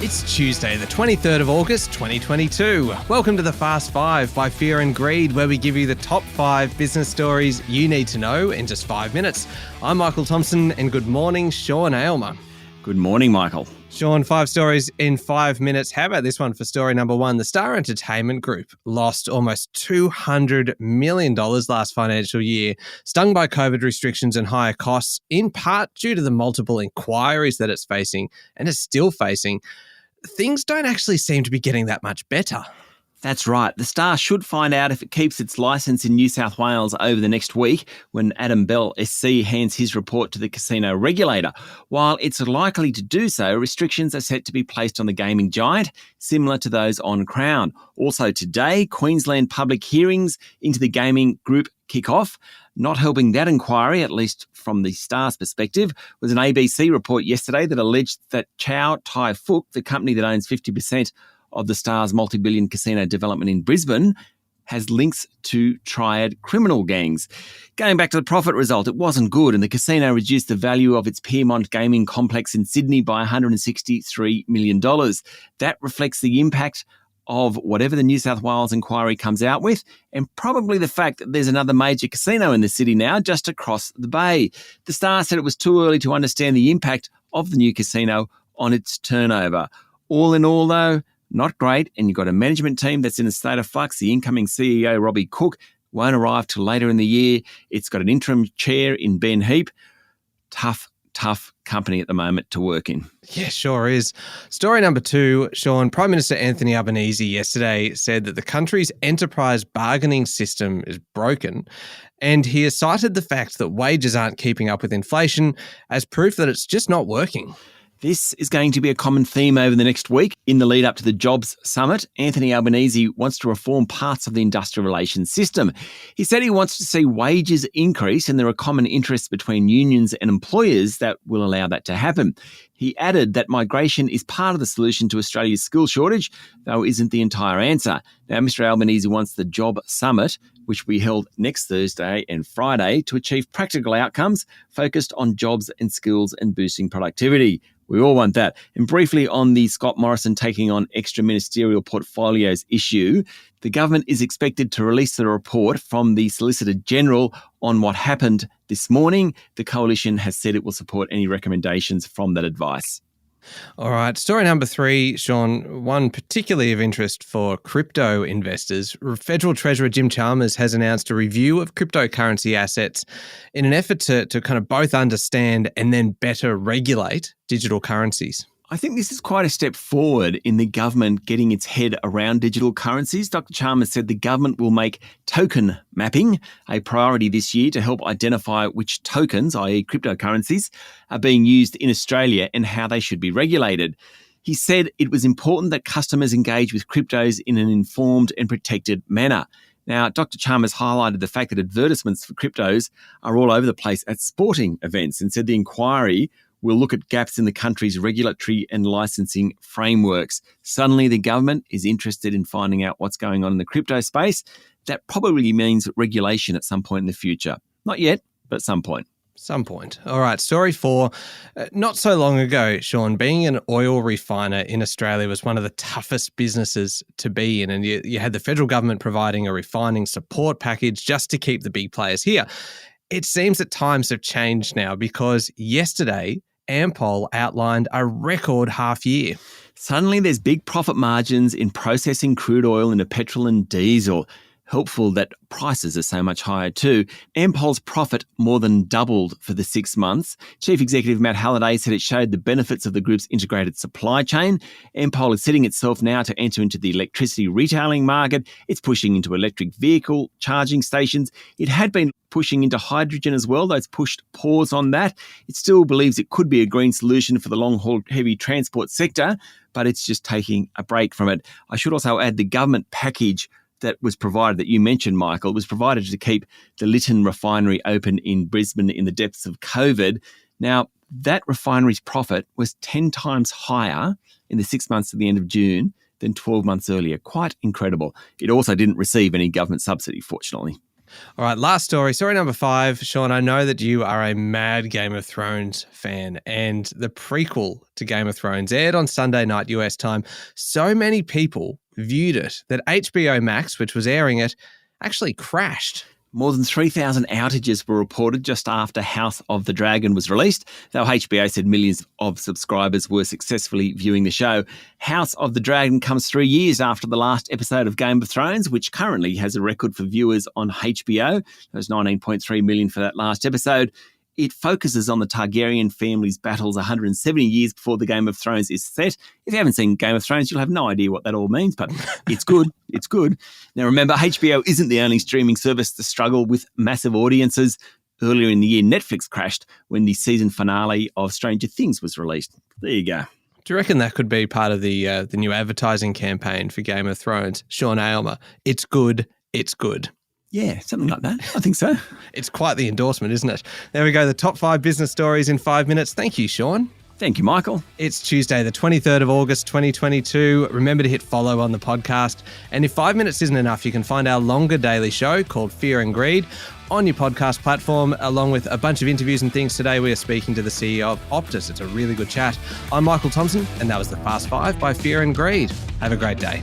It's Tuesday, the 23rd of August, 2022. Welcome to the Fast Five by Fear and Greed, where we give you the top 5 business stories you need to know in just 5 minutes. I'm Michael Thompson, and good morning, Sean Aylmer. Good morning, Michael. Sean, 5 stories in 5 minutes. How about this one for story number 1? The Star Entertainment Group lost almost $200 million last financial year, stung by COVID restrictions and higher costs, in part due to the multiple inquiries that it's facing and is still facing. Things don't actually seem to be getting that much better. That's right. The Star should find out if it keeps its licence in New South Wales over the next week when Adam Bell, SC, hands his report to the casino regulator. While it's likely to do so, restrictions are set to be placed on the gaming giant, similar to those on Crown. Also today, Queensland public hearings into the gaming group kick off. Not helping that inquiry, at least from the Star's perspective, was an ABC report yesterday that alleged that Chow Tai Fook, the company that owns 50% of the Star's multi-billion casino development in Brisbane, has links to triad criminal gangs. Going back to the profit result, it wasn't good, and the casino reduced the value of its Piermont gaming complex in Sydney by $163 million. That reflects the impact of whatever the New South Wales inquiry comes out with, and probably the fact that there's another major casino in the city now just across the bay. The Star said it was too early to understand the impact of the new casino on its turnover. All in all, though, not great, and you've got a management team that's in a state of flux. The incoming CEO, Robbie Cook, won't arrive till later in the year. It's got an interim chair in Ben Heap. Tough company at the moment to work in. Yeah, sure is. Story number 2, Sean. Prime Minister Anthony Albanese yesterday said that the country's enterprise bargaining system is broken, and he has cited the fact that wages aren't keeping up with inflation as proof that it's just not working. This is going to be a common theme over the next week. In the lead up to the Jobs Summit, Anthony Albanese wants to reform parts of the industrial relations system. He said he wants to see wages increase, and there are common interests between unions and employers that will allow that to happen. He added that migration is part of the solution to Australia's skill shortage, though isn't the entire answer. Now, Mr Albanese wants the Job Summit, which will be held next Thursday and Friday, to achieve practical outcomes focused on jobs and skills and boosting productivity. We all want that. And briefly on the Scott Morrison taking on extra ministerial portfolios issue, the government is expected to release the report from the Solicitor General on what happened this morning. The Coalition has said it will support any recommendations from that advice. All right, story number 3, Sean, one particularly of interest for crypto investors. Federal Treasurer Jim Chalmers has announced a review of cryptocurrency assets in an effort to kind of both understand and then better regulate digital currencies. I think this is quite a step forward in the government getting its head around digital currencies. Dr. Chalmers said the government will make token mapping a priority this year to help identify which tokens, i.e. cryptocurrencies, are being used in Australia and how they should be regulated. He said it was important that customers engage with cryptos in an informed and protected manner. Now, Dr. Chalmers highlighted the fact that advertisements for cryptos are all over the place at sporting events and said the inquiry will look at gaps in the country's regulatory and licensing frameworks. Suddenly, the government is interested in finding out what's going on in the crypto space. That probably means regulation at some point in the future. Not yet, but at some point. Some point. All right, story 4. Not so long ago, Sean, being an oil refiner in Australia was one of the toughest businesses to be in, and you had the federal government providing a refining support package just to keep the big players here. It seems that times have changed now because yesterday, Ampol outlined a record half year. Suddenly there's big profit margins in processing crude oil into petrol and diesel. Helpful that prices are so much higher too. Ampol's profit more than doubled for the 6 months. Chief Executive Matt Halliday said it showed the benefits of the group's integrated supply chain. Ampol is setting itself now to enter into the electricity retailing market. It's pushing into electric vehicle charging stations. It had been pushing into hydrogen as well, though it's pushed pause on that. It still believes it could be a green solution for the long-haul heavy transport sector, but it's just taking a break from it. I should also add the government package that was provided, that you mentioned, Michael, was provided to keep the Lytton refinery open in Brisbane in the depths of COVID. Now, that refinery's profit was 10 times higher in the 6 months to the end of June than 12 months earlier. Quite incredible. It also didn't receive any government subsidy, fortunately. All right, last story. Story number 5. Sean, I know that you are a mad Game of Thrones fan, and the prequel to Game of Thrones aired on Sunday night US time. So many people viewed it that HBO Max, which was airing it, actually crashed. More than 3,000 outages were reported just after House of the Dragon was released, though HBO said millions of subscribers were successfully viewing the show. House of the Dragon comes 3 years after the last episode of Game of Thrones, which currently has a record for viewers on HBO. There was 19.3 million for that last episode. It focuses on the Targaryen family's battles 170 years before the Game of Thrones is set. If you haven't seen Game of Thrones, you'll have no idea what that all means, but it's good. It's good. Now, remember, HBO isn't the only streaming service to struggle with massive audiences. Earlier in the year, Netflix crashed when the season finale of Stranger Things was released. There you go. Do you reckon that could be part of the new advertising campaign for Game of Thrones? Sean Aylmer, it's good, it's good. Yeah, something like that. I think so. It's quite the endorsement, isn't it? There we go, the top 5 business stories in 5 minutes. Thank you, Sean. Thank you, Michael. It's Tuesday, the 23rd of August, 2022. Remember to hit follow on the podcast. And if 5 minutes isn't enough, you can find our longer daily show called Fear and Greed on your podcast platform, along with a bunch of interviews and things. Today, we are speaking to the CEO of Optus. It's a really good chat. I'm Michael Thompson, and that was the Fast 5 by Fear and Greed. Have a great day.